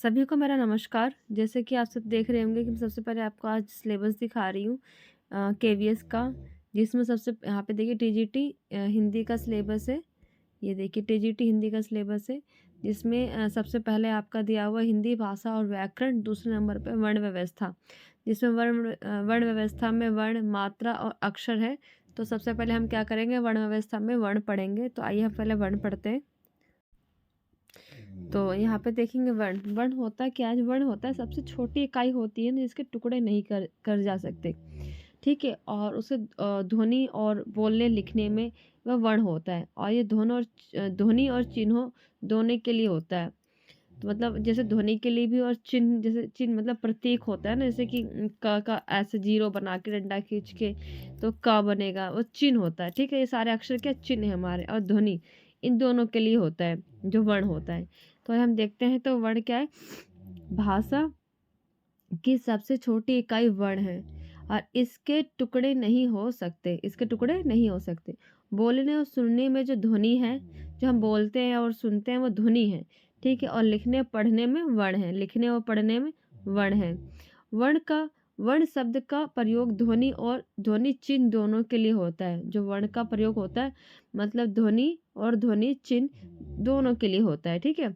सभी को मेरा नमस्कार। जैसे कि आप सब देख रहे होंगे कि मैं सबसे पहले आपको आज सिलेबस दिखा रही हूँ केवीएस का, जिसमें सबसे यहाँ पे देखिए टीजीटी हिंदी का सिलेबस है। ये देखिए टीजीटी हिंदी का सिलेबस है, जिसमें सबसे पहले आपका दिया हुआ हिंदी भाषा और व्याकरण, दूसरे नंबर पे वर्ण व्यवस्था, जिसमें वर्ण व्यवस्था में वर्ण, मात्रा और अक्षर है। तो सबसे पहले हम क्या करेंगे, वर्ण व्यवस्था में वर्ण पढ़ेंगे। तो आइए हम पहले वर्ण पढ़ते हैं। तो यहाँ पे देखेंगे वर्ण। वर्ण होता है क्या है? वर्ण होता है सबसे छोटी इकाई होती है ना, जिसके टुकड़े नहीं कर जा सकते। ठीक है, और उसे ध्वनि और बोलने लिखने में वह वर्ण होता है। और ये ध्वनि और चिन्हों दोनों के लिए होता है। तो मतलब जैसे ध्वनि के लिए भी, और चिन्ह, जैसे चिन्ह मतलब प्रतीक होता है ना, जैसे कि क का ऐसे जीरो बना के डंडा खींच के तो क बनेगा, वो चिन्ह होता है। ठीक है, ये सारे अक्षर क्या चिन्ह है हमारे। और ध्वनि इन दोनों के लिए होता है जो वर्ण होता है। तो हम देखते हैं, तो वर्ण क्या है? भाषा की सबसे छोटी इकाई वर्ण है और इसके टुकड़े नहीं हो सकते। इसके टुकड़े नहीं हो सकते। बोलने और सुनने में जो ध्वनि है, जो हम बोलते हैं और सुनते हैं, वो ध्वनि है। ठीक है, और लिखने पढ़ने में वर्ण है। लिखने और पढ़ने में वर्ण है। वर्ण शब्द का प्रयोग ध्वनि और ध्वनि चिन्ह दोनों के लिए होता है। जो वर्ण का प्रयोग होता है, मतलब ध्वनि और ध्वनि चिन्ह दोनों के लिए होता है। ठीक है,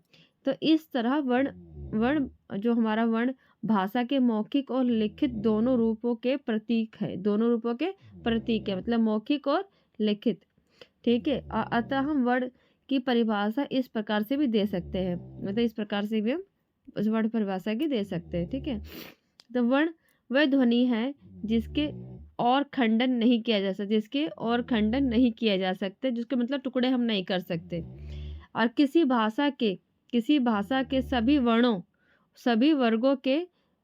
तो इस तरह वर्ण वर्ण जो हमारा वर्ण भाषा के मौखिक और लिखित दोनों रूपों के प्रतीक है। दोनों रूपों के प्रतीक है, मतलब मौखिक और लिखित। ठीक है, अतः हम वर्ण की परिभाषा इस प्रकार से भी दे सकते हैं। मतलब इस प्रकार से भी हम उस वर्ण परिभाषा की दे सकते हैं। ठीक है, तो वर्ण वह ध्वनि है जिसके और खंडन नहीं किया जा सकता, जिसके मतलब टुकड़े हम नहीं कर सकते। और किसी भाषा के सभी वर्णों, सभी वर्गों के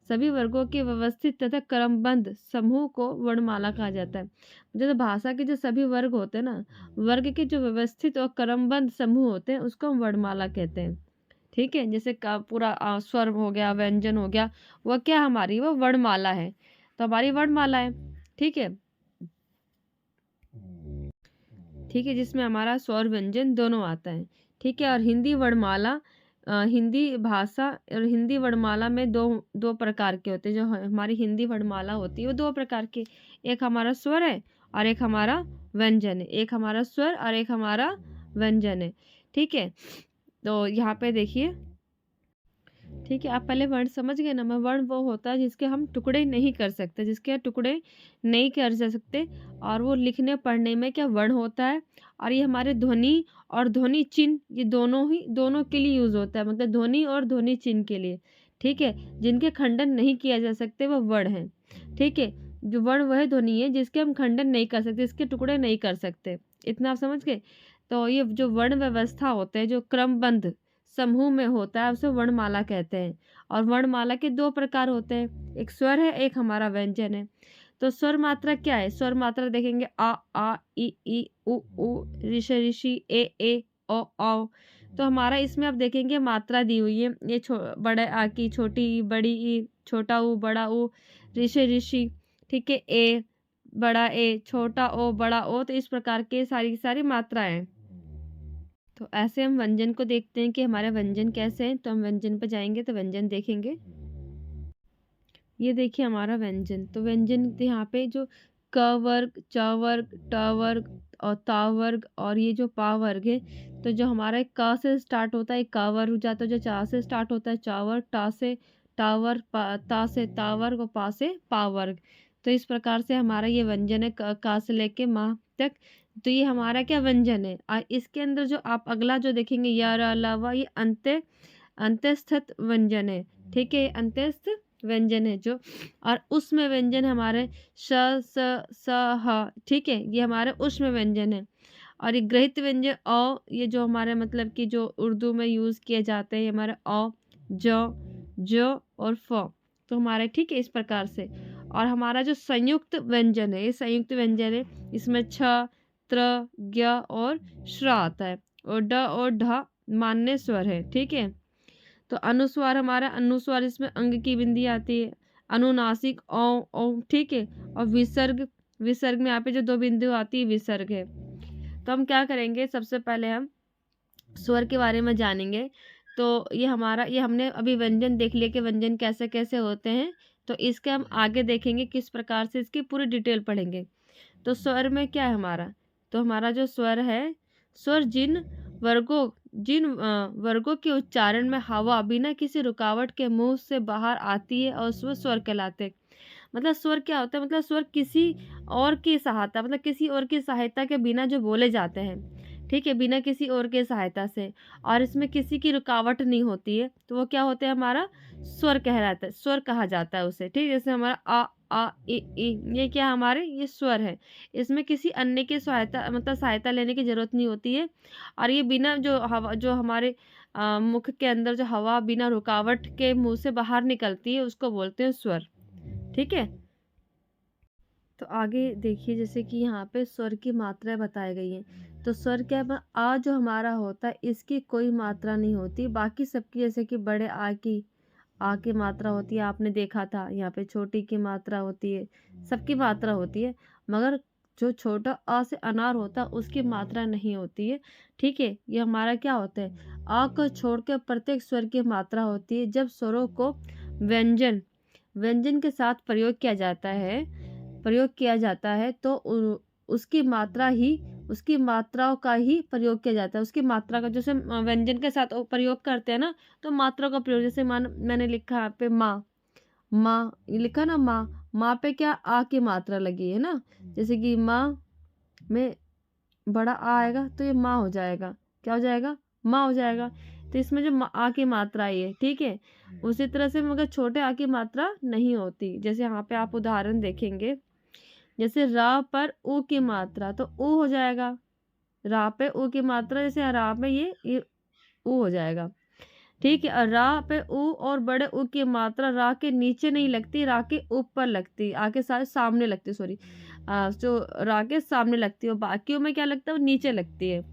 सभी वर्गों के व्यवस्थित तथा क्रमबद्ध समूह को वर्णमाला कहा जाता है। जैसे भाषा के जो सभी वर्ग होते हैं ना, वर्ग के जो व्यवस्थित और क्रमबद्ध समूह होते हैं, उसको हम वर्णमाला कहते हैं। ठीक है, जैसे का पूरा स्वर हो गया, व्यंजन हो गया, वह क्या हमारी, वो वर्णमाला है। तो हमारी वर्णमाला है। ठीक है, ठीक है, जिसमें हमारा स्वर व्यंजन दोनों आता है। ठीक है, और हिंदी वर्णमाला, हिंदी भाषा और हिंदी वर्णमाला में दो दो प्रकार के होते हैं। जो हमारी हिंदी वर्णमाला होती है वो दो प्रकार की, एक हमारा स्वर है और एक हमारा व्यंजन है। एक हमारा स्वर और एक हमारा व्यंजन है। ठीक है, तो यहाँ पे देखिए। ठीक है, आप पहले वर्ण समझ गए ना। मैं वर्ण वो होता है जिसके हम टुकड़े नहीं कर सकते, जिसके टुकड़े नहीं कर जा सकते। और वो लिखने पढ़ने में क्या वर्ण होता है। और ये हमारे ध्वनि और ध्वनि चिन्ह, ये दोनों के लिए यूज होता है, मतलब ध्वनि और ध्वनि चिन्ह के लिए। ठीक है, जिनके खंडन नहीं किया जा सकते वो वर्ण है। ठीक है, जो वर्ण वह ध्वनि है जिसके हम खंडन नहीं कर सकते, इसके टुकड़े नहीं कर सकते। इतना आप समझ गए। तो ये जो वर्ण व्यवस्था होते हैं, जो क्रमबद्ध समूह में होता है, उसे वर्णमाला कहते हैं। और वर्णमाला के दो प्रकार होते हैं, एक स्वर है, एक हमारा व्यंजन है। तो स्वर मात्रा क्या है? स्वर मात्रा देखेंगे आ ई उ ऋषि ऋषि ए ओ औ। तो हमारा इसमें आप देखेंगे मात्रा दी हुई है। ये बड़े आ की छोटी ई, बड़ी ई, छोटा ऊ, बड़ा ऊ, ऋषि ऋषि। ठीक है, ए, बड़ा ए, छोटा ओ, बड़ा ओ। तो इस प्रकार के सारी की सारी मात्राएं हैं। तो ऐसे हम व्यंजन को देखते हैं कि हमारे व्यंजन कैसे हैं। तो हम व्यंजन पर जाएंगे तो व्यंजन देखेंगे। ये देखिए हमारा व्यंजन। तो व्यंजन यहाँ पे जो क वर्ग, च वर्ग, ट वर्ग और ता वर्ग और ये जो पा वर्ग है, तो जो हमारा क से स्टार्ट होता है क वर्ग हो जाता है, जो चा से स्टार्ट होता है चा वर्ग, टा से टा वर्ग, ता से ता वर्ग और पा से पा वर्ग। तो इस प्रकार से हमारा ये व्यंजन है, का से लेके माह तक। तो ये हमारा क्या व्यंजन है। और इसके अंदर जो आप अगला जो देखेंगे य र ल व, ये अंत्यस्थ व्यंजन है। ठीक है, अंत्यस्थ व्यंजन है जो। और उसमें व्यंजन हमारे श, स, ह। ठीक है, ये हमारे उसमें व्यंजन है। और ये ग्रहित व्यंजन अ, ये जो हमारे मतलब कि जो उर्दू में यूज किए जाते हैं, हमारे अ, ज और फ। तो हमारे ठीक है इस प्रकार से। और हमारा जो संयुक्त व्यंजन है, ये संयुक्त व्यंजन है। इसमें छ, त्र, ज्ञ और श्र आता है। और ड और ढ मान्य स्वर है। ठीक है, तो अनुस्वार हमारा, अनुस्वार इसमें अंग की बिंदी आती है। अनुनासिक औ औ। ठीक है, और विसर्ग में यहाँ पे जो दो बिंदु आती है विसर्ग है। तो हम क्या करेंगे, सबसे पहले हम स्वर के बारे में जानेंगे। तो ये हमने अभी व्यंजन देख लिए कि व्यंजन कैसे-कैसे होते हैं। तो इसके हम आगे देखेंगे किस प्रकार से इसकी पूरी डिटेल पढ़ेंगे। तो स्वर में क्या है हमारा? तो हमारा जो स्वर है, स्वर वर्गों के उच्चारण में हवा बिना किसी रुकावट के मुँह से बाहर आती है और वो स्वर कहलाते हैं। मतलब स्वर क्या होता है? मतलब स्वर किसी और की सहायता मतलब किसी और की सहायता के बिना जो बोले जाते हैं, ठीक है? बिना किसी और के सहायता से और इसमें किसी की रुकावट नहीं होती है, तो वो क्या होता है हमारा स्वर कहलाता है, स्वर कहा जाता है उसे, ठीक है? जैसे हमारा इ, ये क्या है हमारे ये स्वर है। इसमें किसी अन्य की सहायता मतलब सहायता लेने की ज़रूरत नहीं होती है और ये बिना जो हमारे मुख के अंदर जो हवा बिना रुकावट के मुँह से बाहर निकलती है, उसको बोलते हैं स्वर, ठीक है? तो आगे देखिए जैसे कि यहाँ पे स्वर की मात्राएँ बताई गई हैं। तो स्वर क्या है आ जो हमारा होता है इसकी कोई मात्रा नहीं होती। बाकी सबकी जैसे कि बड़े आ की मात्रा होती है आपने देखा था। यहाँ पे छोटी की मात्रा होती है। सबकी मात्रा होती है। मगर जो छोटा अ से अनार होता है उसकी मात्रा नहीं होती है। ठीक है? ये हमारा क्या होता है? आ को छोड़ के प्रत्येक स्वर की मात्रा होती है। जब स्वरों को व्यंजन व्यंजन के साथ प्रयोग किया जाता है तो उसकी मात्रा ही उसकी मात्राओं का ही प्रयोग किया जाता है। उसकी मात्रा का जैसे व्यंजन के साथ प्रयोग करते हैं ना, तो मात्रा का प्रयोग जैसे मैंने लिखा यहाँ पे माँ, माँ ये लिखा ना माँ, माँ पे क्या आ की मात्रा लगी है ना, जैसे कि माँ में बड़ा आ आएगा तो ये माँ हो जाएगा। क्या हो जाएगा? माँ हो जाएगा। तो इसमें जो आ की मात्रा आई है, ठीक है? उसी तरह से मगर छोटे आ की मात्रा नहीं होती। जैसे यहाँ पे आप उदाहरण देखेंगे, जैसे रा पर ऊ की मात्रा तो ऊ हो जाएगा। रा पे ऊ की मात्रा जैसे रा में ये ऊ हो जाएगा। ठीक है? और रा पे ऊ और बड़े ऊ की मात्रा रा के नीचे नहीं लगती, रा के ऊपर लगती, आ के सामने लगती सॉरी। जो रा के सामने लगती है और बाकियों में क्या लगता है वो नीचे लगती है।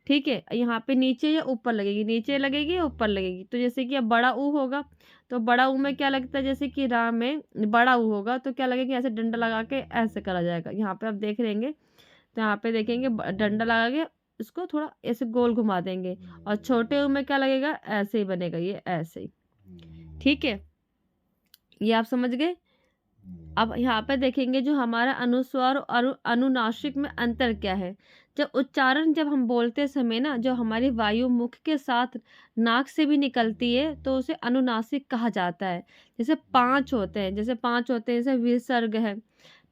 ठीक है? यहाँ पे नीचे या ऊपर लगेगी, नीचे लगेगी या ऊपर लगेगी। तो जैसे कि अब बड़ा ऊ होगा, तो बड़ा ऊ में क्या लगता है जैसे कि रा में बड़ा ऊ होगा तो क्या लगेगा ऐसे डंडा लगा के ऐसे करा जाएगा। यहाँ पे आप देख लेंगे, तो यहाँ पे देखेंगे डंडा लगा के इसको थोड़ा ऐसे गोल घुमा देंगे और छोटे ऊ में क्या लगेगा ऐसे ही बनेगा ये ऐसे ही। ठीक है? ये आप समझ गए? अब यहाँ पे देखेंगे जो हमारा अनुस्वार और अनुनासिक में अंतर क्या है। जब हम बोलते समय ना जो हमारी वायु मुख के साथ नाक से भी निकलती है तो उसे अनुनासिक कहा जाता है। जैसे 5 होते हैं जैसे विसर्ग है,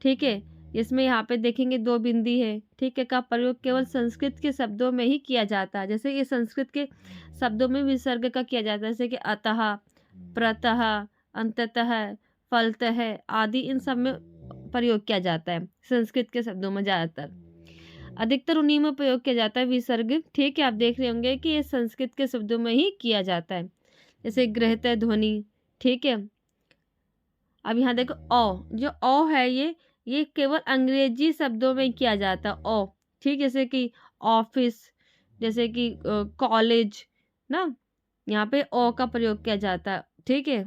ठीक है? इसमें यहाँ पे देखेंगे 2 बिंदी है, ठीक है? का प्रयोग केवल संस्कृत के शब्दों में ही किया जाता है। जैसे ये संस्कृत के शब्दों में विसर्ग का किया जाता है जैसे कि अतः, प्रतः, अंततः, फलतः आदि इन सब में प्रयोग किया जाता है संस्कृत के शब्दों में ज़्यादातर। अधिकतर उन्हीं में प्रयोग किया जाता है विसर्ग, ठीक है? आप देख रहे होंगे कि ये संस्कृत के शब्दों में ही किया जाता है। जैसे गृहीतः ध्वनि, ठीक है? अब यहाँ देखो जो है ये केवल अंग्रेजी शब्दों में किया जाता है ठीक? जैसे कि ऑफिस, जैसे कि कॉलेज ना, यहाँ पे का प्रयोग किया जाता है, ठीक है?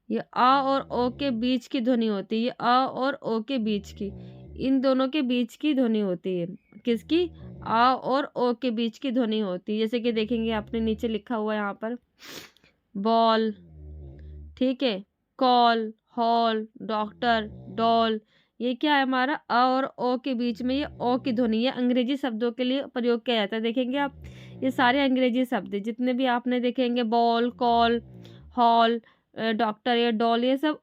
ये आ और ओ के बीच की ध्वनि होती है। ये आ और ओ के बीच की, इन दोनों के बीच की ध्वनि होती है। किसकी? आ और ओ के बीच की ध्वनि होती है। जैसे कि देखेंगे आपने नीचे लिखा हुआ है यहाँ पर बॉल, ठीक है? कॉल, हॉल, डॉक्टर, डॉल, ये क्या है हमारा अ और ओ के बीच में ये ओ की ध्वनि है। अंग्रेजी शब्दों के लिए प्रयोग किया जाता है। देखेंगे आप ये सारे अंग्रेजी शब्द हैं जितने भी आपने देखेंगे बॉल, कॉल, हॉल, डॉक्टर या डॉल ये सब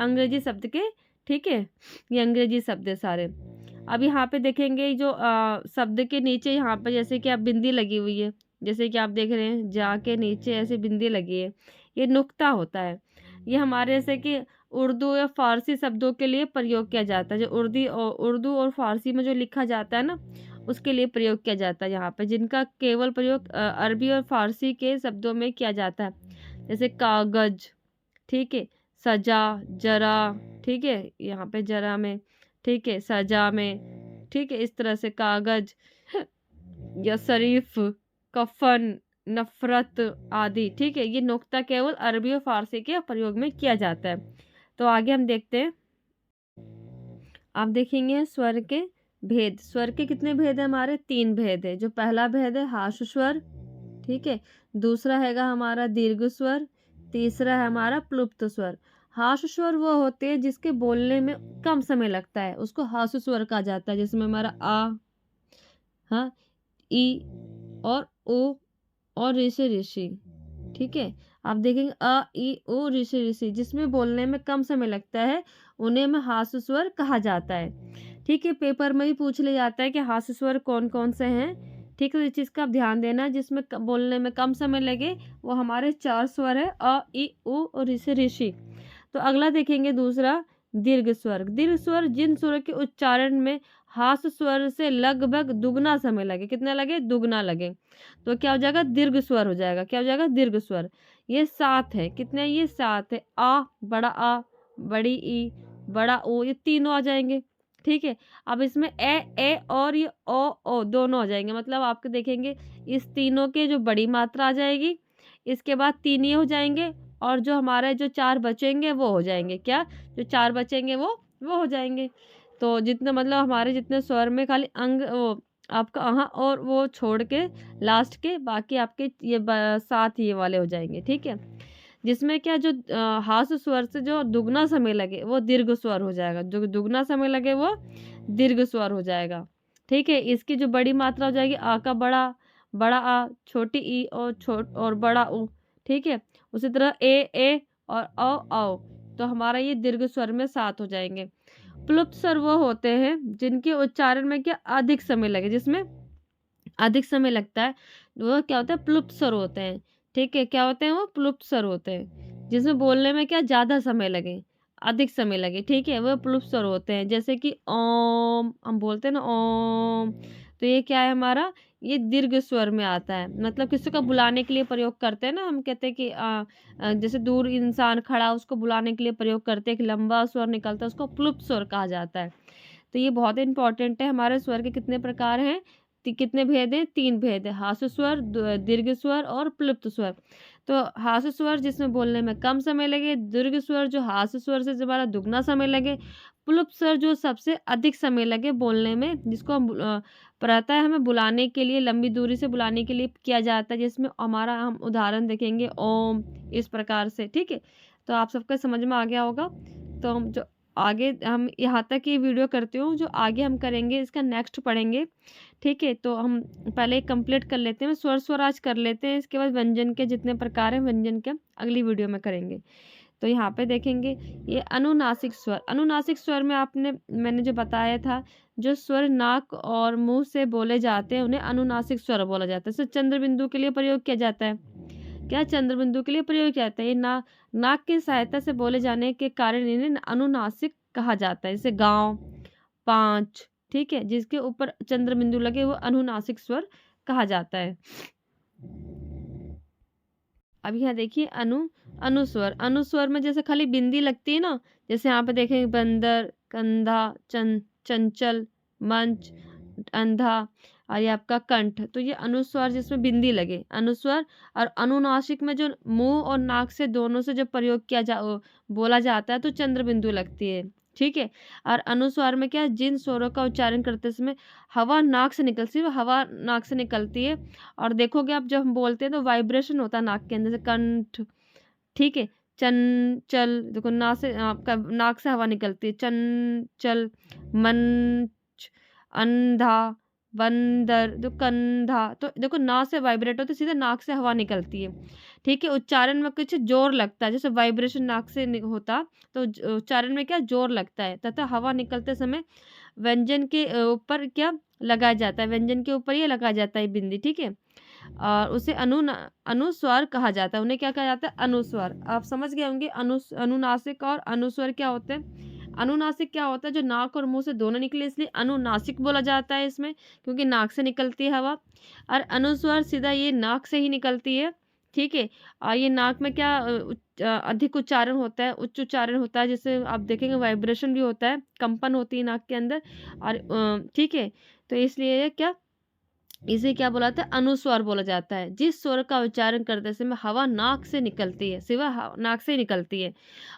अंग्रेजी शब्द के, ठीक है? ये अंग्रेजी शब्द है सारे। अब यहाँ पे देखेंगे जो शब्द के नीचे यहाँ पे जैसे कि आप बिंदी लगी हुई है, जैसे कि आप देख रहे हैं जा के नीचे ऐसे बिंदी लगी है, ये नुक्ता होता है। ये हमारे जैसे कि उर्दू या फारसी शब्दों के लिए प्रयोग किया जाता है। जो उर्दू और फारसी में जो लिखा जाता है ना, उसके लिए प्रयोग किया जाता है यहाँ पे, जिनका केवल प्रयोग अरबी और फारसी के शब्दों में किया जाता है। जैसे कागज, ठीक है? सजा, जरा, ठीक है? यहाँ पे जरा में, ठीक है? सजा में, ठीक है? इस तरह से कागज या शरीफ, कफन, नफरत आदि, ठीक है? ये नुक्ता केवल अरबी और फारसी के प्रयोग में किया जाता है। तो आगे हम देखते हैं। आप देखेंगे स्वर के भेद। स्वर के कितने भेद हैं हमारे? 3 भेद है। जो पहला भेद है हार्श स्वर, ठीक है। दूसरा हैगा हमारा दीर्घ स्वर, तीसरा है हमारा प्लुप्त स्वर। हास्य स्वर वो होते हैं जिसके बोलने में कम समय लगता है, उसको हास्य स्वर कहा जाता है, जिसमें हमारा आ, हाँ, ई और ओ और ऋषि ऋषि, ठीक है। आप देखेंगे अ, ई, ओ, ऋषि ऋषि, जिसमें बोलने में कम समय लगता है, उन्हें में हास्य स्वर कहा जाता है। ठीक है, पेपर में भी पूछ लिया जाता है कि हास्य स्वर कौन कौन से हैं। ठीक है, तो इस चीज़ का आप ध्यान देना, जिसमें बोलने में कम समय लगे वो हमारे 4 स्वर है, अ, ई, उ और ऋषि ऋषि। तो अगला देखेंगे दूसरा दीर्घ स्वर। दीर्घ स्वर जिन स्वरों के उच्चारण में हास्य स्वर से लगभग दुगना समय लगे, कितना लगे, दुगना लगे, तो क्या हो जाएगा, दीर्घ स्वर हो जाएगा। क्या हो जाएगा, दीर्घ स्वर। ये 7 है, कितने, ये 7 है। आ, बड़ी ई, बड़ा ओ, ये तीनों आ जाएंगे। ठीक है, अब इसमें ए और ये ओ दोनों आ जाएंगे, मतलब आपके देखेंगे इस तीनों के जो बड़ी मात्रा आ जाएगी, इसके बाद 3 ये हो जाएंगे, और जो हमारे जो 4 बचेंगे वो हो जाएंगे, क्या, जो 4 बचेंगे वो हो जाएंगे। तो जितने मतलब हमारे जितने स्वर में खाली अंग वो आपका और वो छोड़ के लास्ट के बाकी आपके ये 7 ये वाले हो जाएंगे। ठीक है, जिसमें क्या जो हास्य स्वर से जो दुगना समय लगे वो दीर्घ स्वर हो जाएगा, जो दुगना समय लगे वो दीर्घ स्वर हो जाएगा। ठीक है, इसकी जो बड़ी मात्रा हो जाएगी आ का बड़ा, बड़ा आ, छोटी ई और और बड़ा उ। ठीक है, उसी तरह ए और औ, तो हमारा ये दीर्घ स्वर में 7 हो जाएंगे। प्लुप्त स्वर वो होते हैं जिनके उच्चारण में क्या अधिक समय लगे, जिसमें अधिक समय लगता है, वो क्या होता है, प्लुप्त स्वर होते हैं। ठीक है, क्या होते हैं, वो प्लुप्त स्वर होते हैं, जिसमें बोलने में क्या ज़्यादा समय लगे, अधिक समय लगे। ठीक है, वो प्लुप्त स्वर होते हैं, जैसे कि ओम, हम बोलते हैं ना ओम, तो ये क्या है हमारा, ये दीर्घ स्वर में आता है, मतलब किसी को बुलाने के लिए प्रयोग करते हैं ना, हम कहते हैं कि जैसे दूर इंसान खड़ा उसको बुलाने के लिए प्रयोग करते हैं, एक लंबा स्वर निकलता है, उसको प्लुप्त स्वर कहा जाता है। तो ये बहुत इंपॉर्टेंट है, हमारे स्वर के कितने प्रकार हैं, कितने भेद हैं, 3 भेद है, हास्य स्वर, दीर्घ स्वर और प्लुप्त स्वर। तो हास्य स्वर जिसमें बोलने में कम समय लगे, दीर्घ स्वर जो हास्य स्वर से हमारा दुगना समय लगे, प्लुप्त स्वर जो सबसे अधिक समय लगे बोलने में, जिसको हम प्रायतः हमें बुलाने के लिए, लंबी दूरी से बुलाने के लिए किया जाता है, जिसमें हमारा हम उदाहरण देखेंगे ओम, इस प्रकार से। ठीक है, तो आप सबका समझ में आ गया होगा। तो हम जो आगे हम यहाँ तक ये वीडियो करती हूँ, जो आगे हम करेंगे इसका नेक्स्ट पढ़ेंगे। ठीक है, तो हम पहले कंप्लीट कर लेते हैं, स्वर स्वराज कर लेते हैं, इसके बाद व्यंजन के जितने प्रकार हैं व्यंजन के अगली वीडियो में करेंगे। तो यहाँ पे देखेंगे ये अनुनासिक स्वर। अनुनासिक स्वर में मैंने जो बताया था, जो स्वर नाक और मुंह से बोले जाते हैं उन्हें अनुनासिक स्वर बोला जाता है। जैसे चंद्र बिंदु के लिए प्रयोग किया जाता है, क्या, चंद्र बिंदु के लिए प्रयोग किया जाता है, ये नाक की सहायता से बोले जाने के कारण इन्हें अनुनासिक कहा जाता है। जैसे गांव, 5, ठीक है, जिसके ऊपर चंद्र बिंदु लगे वो अनुनासिक स्वर कहा जाता है। अब यहाँ देखिए अनुस्वर। अनुस्वर में जैसे खाली बिंदी लगती है ना, जैसे यहाँ पे देखेंगे बंदर, कंधा, चंचल, मंच, अंधा, और ये आपका कंठ, तो ये अनुस्वर जिसमें बिंदी लगे, अनुस्वर। और अनुनासिक में जो मुंह और नाक से दोनों से जब प्रयोग बोला जाता है तो चंद्र बिंदु लगती है। ठीक है, और अनुस्वार में क्या है, जिन स्वरों का उच्चारण करते समय हवा नाक से निकलती है, हवा नाक से निकलती है, और देखोगे आप जब हम बोलते हैं तो वाइब्रेशन होता है नाक के अंदर से, कंठ, ठीक है, चंचल, देखो नाक से आपका नाक से हवा निकलती है, चंचल, मंच, अंधा, बंदर, जो कंधा, तो देखो नाक से वाइब्रेट होते सीधे नाक से हवा निकलती है। ठीक है, उच्चारण में कुछ जोर लगता है, जैसे वाइब्रेशन नाक से होता, तो उच्चारण में क्या जोर लगता है, तथा हवा निकलते समय व्यंजन के ऊपर क्या लगाया जाता है, व्यंजन के ऊपर ये लगाया जाता है बिंदी। ठीक है, और उसे अनुस्वार कहा जाता है, उन्हें क्या कहा जाता है, अनुस्वार। आप समझ गए होंगे अनुनासिक और अनुस्वार क्या होते हैं। अनुनासिक क्या होता है, जो नाक और मुंह से दोनों निकले, इसलिए अनुनासिक बोला जाता है इसमें, क्योंकि नाक से निकलती है हवा। और अनुस्वार सीधा ये नाक से ही निकलती है। ठीक है, और ये नाक में क्या अधिक उच्चारण होता है, उच्च उच्चारण होता है, जैसे आप देखेंगे वाइब्रेशन भी होता है, कंपन होती है नाक के अंदर। और ठीक है, तो इसलिए क्या इसे क्या बोला जाता है, अनुस्वार बोला जाता है। जिस स्वर का उच्चारण करते समय हवा नाक से निकलती है, सिवा नाक से निकलती है,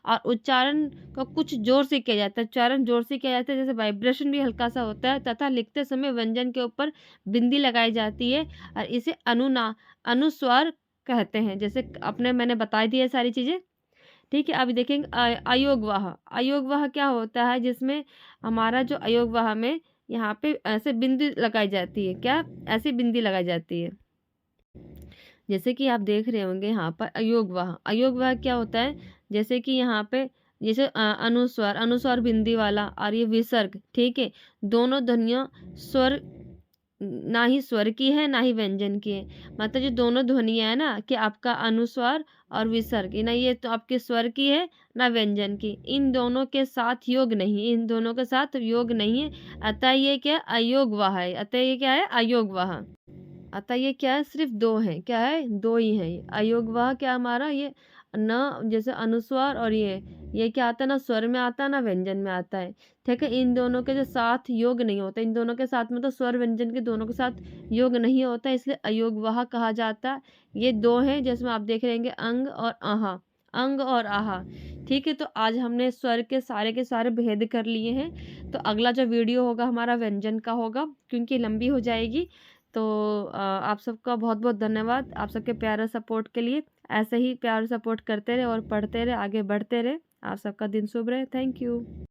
और उच्चारण का कुछ जोर से किया जाता है, उच्चारण जोर से किया जाता है, जैसे वाइब्रेशन भी हल्का सा होता है, तथा लिखते समय व्यंजन के ऊपर बिंदी लगाई जाती है, और इसे अनुस्वार कहते हैं। जैसे अपने मैंने बता दी है सारी चीजें। ठीक है, अभी देखेंगे अयोगवाह। अयोगवाह क्या होता है, जिसमें हमारा जो अयोगवाह में यहाँ पे ऐसे बिंदी लगाई जाती है, क्या ऐसी बिंदी लगाई जाती है। जैसे कि आप देख रहे होंगे यहाँ पर अयोगवाह। अयोगवाह क्या होता है, जैसे कि यहाँ पे जैसे अनुस्वार, अनुस्वार बिंदी वाला, और ये विसर्ग, ठीक है, दोनों ध्वनियाँ स्वर, ना ही स्वर की है ना ही व्यंजन की है। मतलब जो दोनों ध्वनियाँ है ना, कि आपका अनुस्वार और विसर्ग, ना ये तो आपके स्वर की है ना व्यंजन की, इन दोनों के साथ योग नहीं, इन दोनों के साथ योग नहीं है। अतः ये क्या है, अयोगवाह है। अतः ये क्या है, अयोगवाह। अतः ये क्या है, सिर्फ दो हैं, क्या है, दो ही हैं। ये अयोगवाह क्या हमारा, ये न जैसे अनुस्वार, और ये क्या आता है, ना स्वर में आता है ना व्यंजन में आता है। ठीक है, इन दोनों के जो साथ योग नहीं होता, इन दोनों के साथ में तो स्वर व्यंजन के दोनों के साथ योग नहीं होता, इसलिए अयोगवाह कहा जाता है। ये दो हैं, जिसमें आप देख रहेंगे अंग और आहा, अंग और आहा। ठीक है, तो आज हमने स्वर के सारे भेद कर लिए हैं। तो अगला जो वीडियो होगा हमारा व्यंजन का होगा, क्योंकि लंबी हो जाएगी। तो आप सबका बहुत बहुत धन्यवाद, आप सबके प्यार और सपोर्ट के लिए। ऐसे ही प्यार सपोर्ट करते रहे और पढ़ते रहे, आगे बढ़ते रहे। आप सबका दिन शुभ रहे। Thank you.